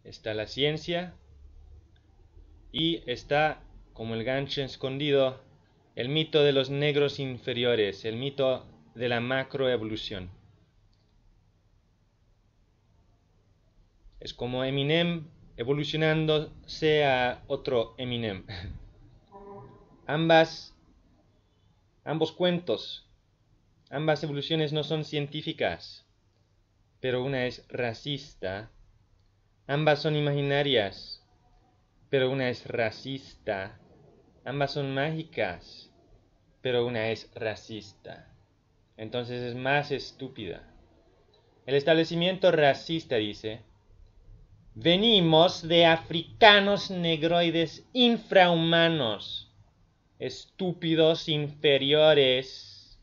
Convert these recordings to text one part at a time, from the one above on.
está la ciencia y está, como el gancho escondido, el mito de los negros inferiores, el mito de la macroevolución. Es como Eminem evolucionándose a otro Eminem. Ambos cuentos, ambas evoluciones no son científicas, pero una es racista. Ambas son imaginarias, pero una es racista. Ambas son mágicas, pero una es racista. Entonces es más estúpida. El establecimiento racista dice: venimos de africanos negroides infrahumanos, estúpidos inferiores,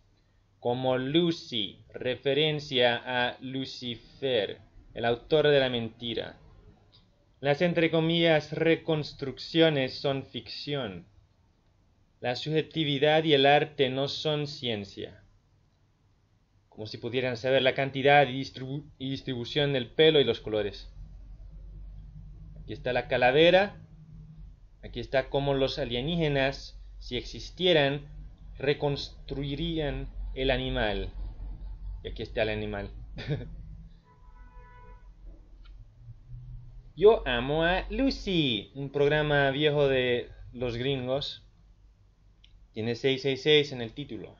como Lucy, referencia a Lucifer, el autor de la mentira. Las entre comillas reconstrucciones son ficción. La subjetividad y el arte no son ciencia. Como si pudieran saber la cantidad y distribución del pelo y los colores. Aquí está la calavera. Aquí está cómo los alienígenas, si existieran, reconstruirían el animal. Y aquí está el animal. Yo amo a Lucy, un programa viejo de los gringos. Tiene 666 en el título,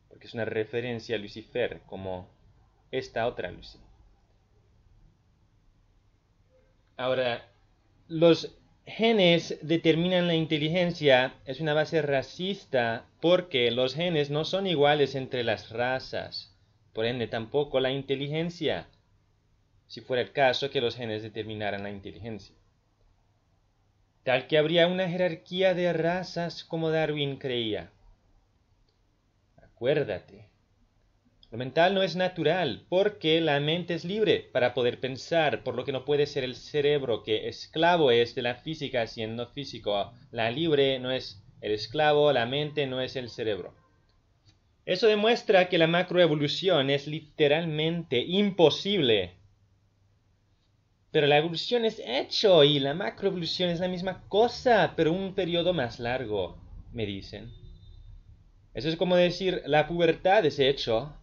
porque es una referencia a Lucifer, como esta otra Lucy. Ahora, los genes determinan la inteligencia es una base racista porque los genes no son iguales entre las razas, por ende tampoco la inteligencia, si fuera el caso que los genes determinaran la inteligencia. Tal que habría una jerarquía de razas como Darwin creía. Acuérdate, lo mental no es natural porque la mente es libre para poder pensar, por lo que no puede ser el cerebro que esclavo es de la física siendo físico. La libre no es el esclavo, la mente no es el cerebro. Eso demuestra que la macroevolución es literalmente imposible. Pero la evolución es hecho y la macroevolución es la misma cosa, pero un periodo más largo, me dicen. Eso es como decir, la pubertad es hecho.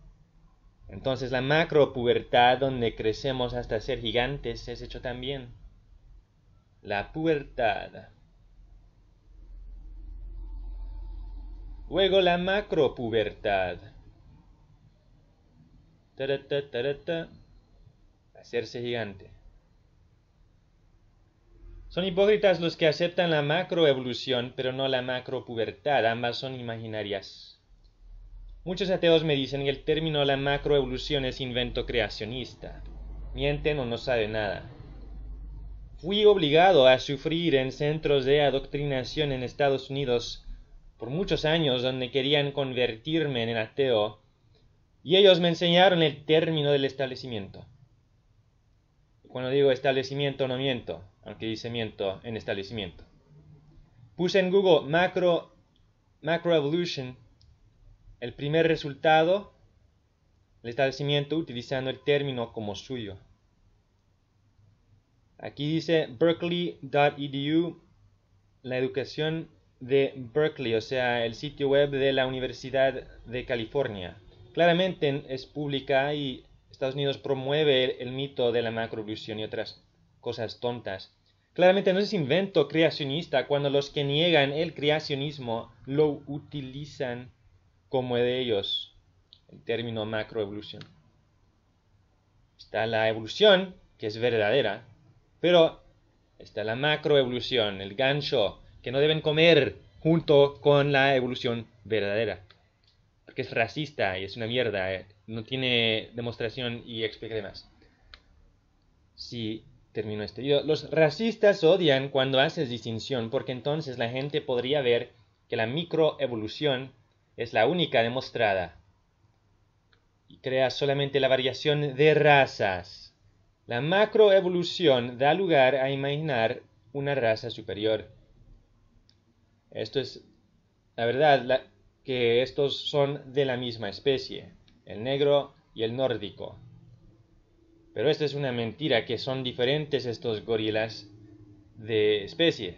Entonces la macropubertad, donde crecemos hasta ser gigantes, es hecho también. La pubertad. Luego la macropubertad. Hacerse gigante. Son hipócritas los que aceptan la macroevolución, pero no la macropubertad. Ambas son imaginarias. Muchos ateos me dicen que el término la macroevolución es invento creacionista. Mienten o no saben nada. Fui obligado a sufrir en centros de adoctrinación en Estados Unidos por muchos años donde querían convertirme en ateo, y ellos me enseñaron el término del establecimiento. Y cuando digo establecimiento no miento, aunque dice miento en establecimiento. Puse en Google macroevolution, el primer resultado, el establecimiento utilizando el término como suyo. Aquí dice berkeley.edu, la educación de Berkeley, o sea, el sitio web de la Universidad de California. Claramente es pública y Estados Unidos promueve el mito de la macroevolución y otras cosas tontas. Claramente no es invento creacionista cuando los que niegan el creacionismo lo utilizan como de ellos, el término macroevolución. Está la evolución, que es verdadera, pero está la macroevolución, el gancho, que no deben comer junto con la evolución verdadera. Porque es racista y es una mierda, no tiene demostración y explicaré más. Sí, termino este video. Los racistas odian cuando haces distinción, porque entonces la gente podría ver que la microevolución es la única demostrada y crea solamente la variación de razas. La macroevolución da lugar a imaginar una raza superior. Esto es la verdad, que estos son de la misma especie, el negro y el nórdico. Pero esto es una mentira, que son diferentes estos gorilas de especie.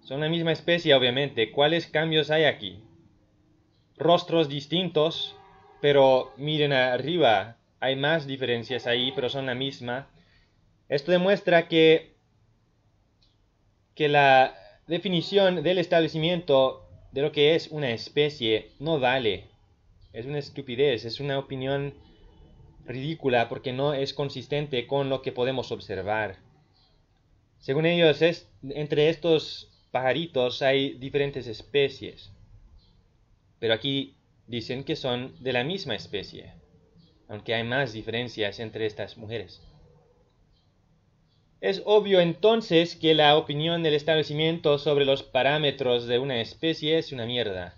Son la misma especie, obviamente. ¿Cuáles cambios hay aquí? Rostros distintos, pero miren arriba. Hay más diferencias ahí, pero son la misma. Esto demuestra que la definición del establecimiento de lo que es una especie no vale. Es una estupidez, es una opinión ridícula porque no es consistente con lo que podemos observar. Según ellos, entre estos pajaritos hay diferentes especies, pero aquí dicen que son de la misma especie, aunque hay más diferencias entre estas mujeres. Es obvio entonces que la opinión del establecimiento sobre los parámetros de una especie es una mierda.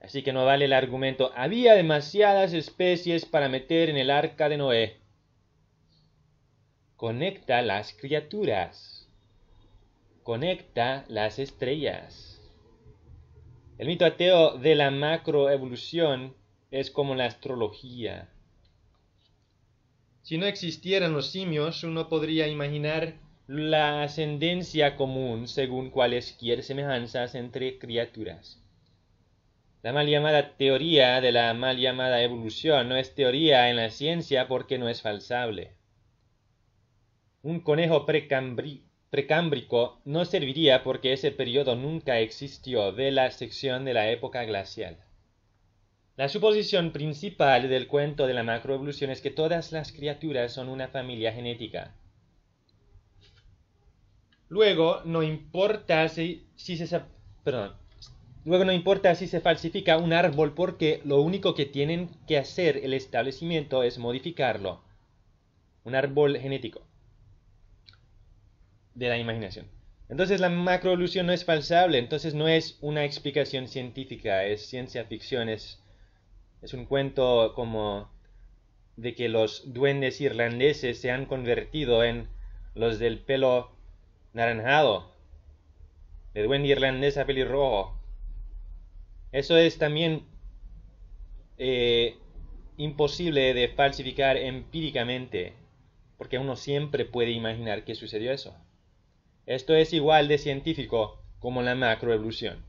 Así que no vale el argumento, había demasiadas especies para meter en el arca de Noé. Conecta las criaturas. Conecta las estrellas. El mito ateo de la macroevolución es como la astrología. Si no existieran los simios, uno podría imaginar la ascendencia común según cualesquier semejanzas entre criaturas. La mal llamada teoría de la mal llamada evolución no es teoría en la ciencia porque no es falsable. Un conejo precámbrico no serviría porque ese periodo nunca existió de la sección de la época glacial. La suposición principal del cuento de la macroevolución es que todas las criaturas son una familia genética. Luego no importa si se falsifica un árbol porque lo único que tienen que hacer el establecimiento es modificarlo. Un árbol genético de la imaginación. Entonces la macroevolución no es falsable, entonces no es una explicación científica, es ciencia ficción, es un cuento como de que los duendes irlandeses se han convertido en los del pelo naranjado, el duende irlandés a pelirrojo. Eso es también imposible de falsificar empíricamente, porque uno siempre puede imaginar que sucedió eso. Esto es igual de científico como la macroevolución.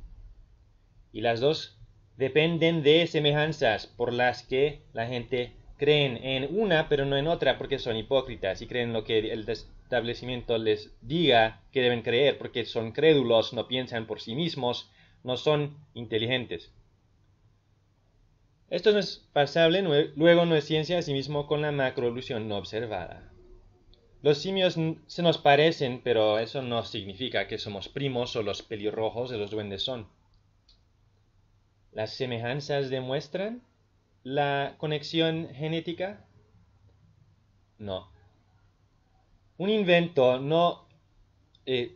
Y las dos dependen de semejanzas por las que la gente creen en una pero no en otra porque son hipócritas y creen lo que el establecimiento les diga que deben creer porque son crédulos, no piensan por sí mismos, no son inteligentes. Esto no es falsable, luego no es ciencia asimismo con la macroevolución no observada. Los simios se nos parecen, pero eso no significa que somos primos o los pelirrojos de los duendes son. ¿Las semejanzas demuestran la conexión genética? No. Un invento no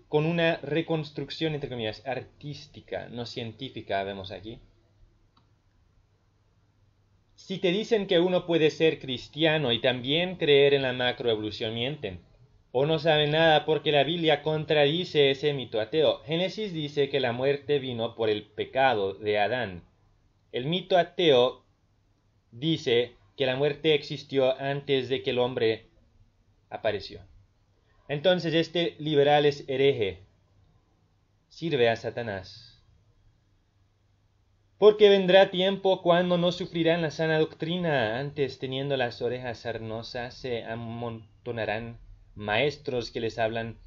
con una reconstrucción, entre comillas, artística, no científica, vemos aquí. Si te dicen que uno puede ser cristiano y también creer en la macroevolución, mienten. O no saben nada porque la Biblia contradice ese mito ateo. Génesis dice que la muerte vino por el pecado de Adán. El mito ateo dice que la muerte existió antes de que el hombre apareció. Entonces este liberal es hereje. Sirve a Satanás. Porque vendrá tiempo cuando no sufrirán la sana doctrina, antes teniendo las orejas sarnosas se amontonarán maestros que les hablan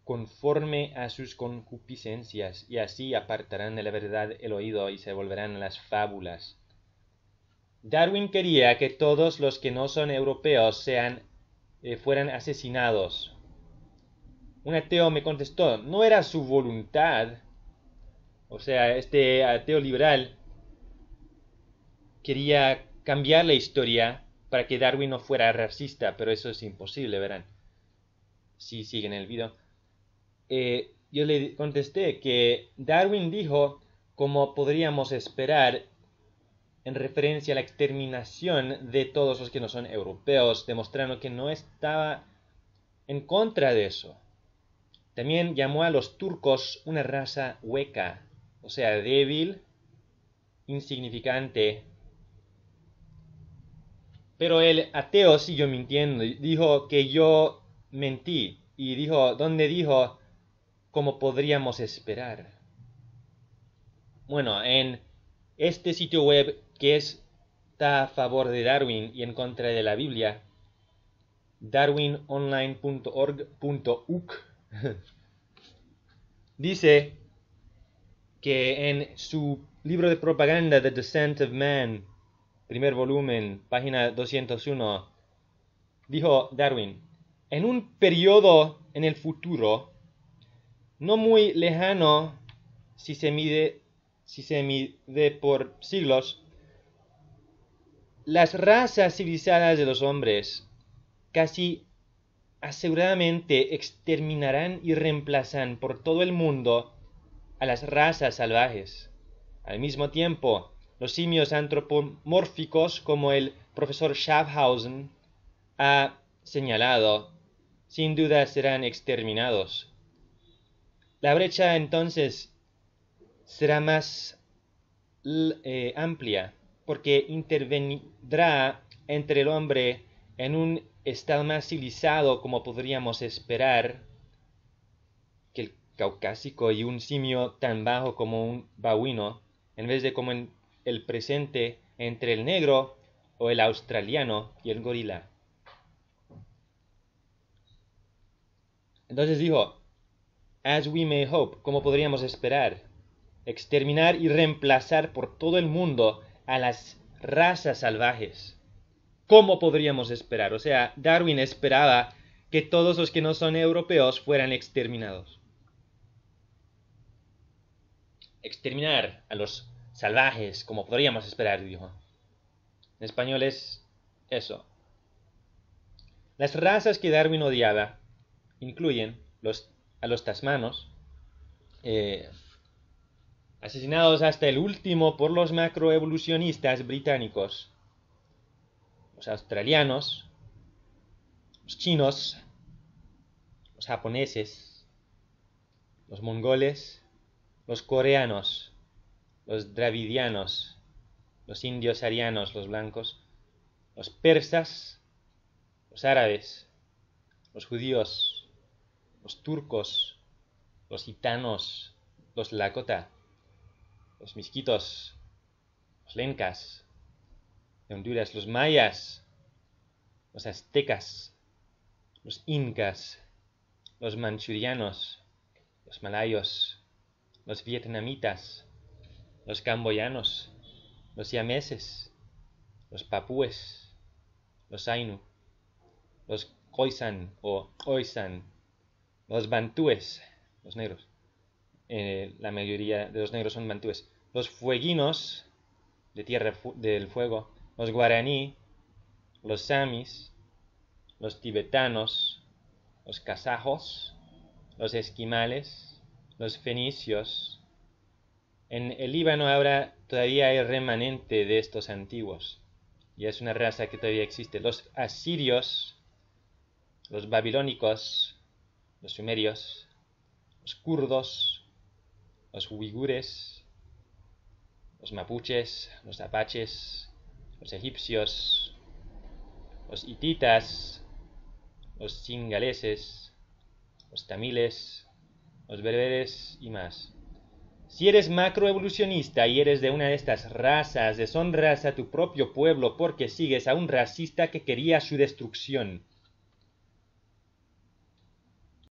conforme a sus concupiscencias, y así apartarán de la verdad el oído y se volverán a las fábulas. Darwin quería que todos los que no son europeos fueran asesinados. Un ateo me contestó, no era su voluntad. O sea, este ateo liberal quería cambiar la historia para que Darwin no fuera racista, pero eso es imposible, verán. Si siguen el video. Yo le contesté que Darwin dijo, como podríamos esperar, en referencia a la exterminación de todos los que no son europeos, demostrando que no estaba en contra de eso. También llamó a los turcos una raza hueca, o sea, débil, insignificante, Pero el ateo siguió mintiendo, dijo que yo mentí, y donde dijo, ¿cómo podríamos esperar? Bueno, en este sitio web que está a favor de Darwin y en contra de la Biblia, darwinonline.org.uk, dice que en su libro de propaganda The Descent of Man, primer volumen, página 201, dijo Darwin, en un periodo en el futuro, no muy lejano si se mide por siglos, las razas civilizadas de los hombres casi aseguradamente exterminarán y reemplazarán por todo el mundo a las razas salvajes. Al mismo tiempo, los simios antropomórficos, como el profesor Schaffhausen ha señalado, sin duda serán exterminados. La brecha entonces será más amplia, porque intervendrá entre el hombre en un estado más civilizado, como podríamos esperar, que el caucásico, y un simio tan bajo como un babuino, en vez de como en el presente entre el negro o el australiano y el gorila. Entonces dijo, as we may hope, como podríamos esperar, exterminar y reemplazar por todo el mundo a las razas salvajes. ¿Cómo podríamos esperar? O sea, Darwin esperaba que todos los que no son europeos fueran exterminados. Exterminar a los salvajes, como podríamos esperar, dijo. En español es eso. Las razas que Darwin odiaba incluyen a los tasmanos, asesinados hasta el último por los macroevolucionistas británicos, los australianos, los chinos, los japoneses, los mongoles, los coreanos, los dravidianos, los indios arianos, los blancos, los persas, los árabes, los judíos, los turcos, los gitanos, los lakota, los misquitos, los lencas de Honduras, los mayas, los aztecas, los incas, los manchurianos, los malayos, los vietnamitas, los camboyanos, los siameses, los papúes, los ainu, los khoisan o oisan, los bantúes, los negros. La mayoría de los negros son bantúes. Los fueguinos, de Tierra del Fuego, los guaraní, los samis, los tibetanos, los kazajos, los esquimales, los fenicios. En el Líbano ahora todavía hay remanente de estos antiguos, y es una raza que todavía existe. Los asirios, los babilónicos, los sumerios, los kurdos, los uigures, los mapuches, los apaches, los egipcios, los hititas, los singaleses, los tamiles, los bereberes y más. Si eres macroevolucionista y eres de una de estas razas, deshonras a tu propio pueblo porque sigues a un racista que quería su destrucción.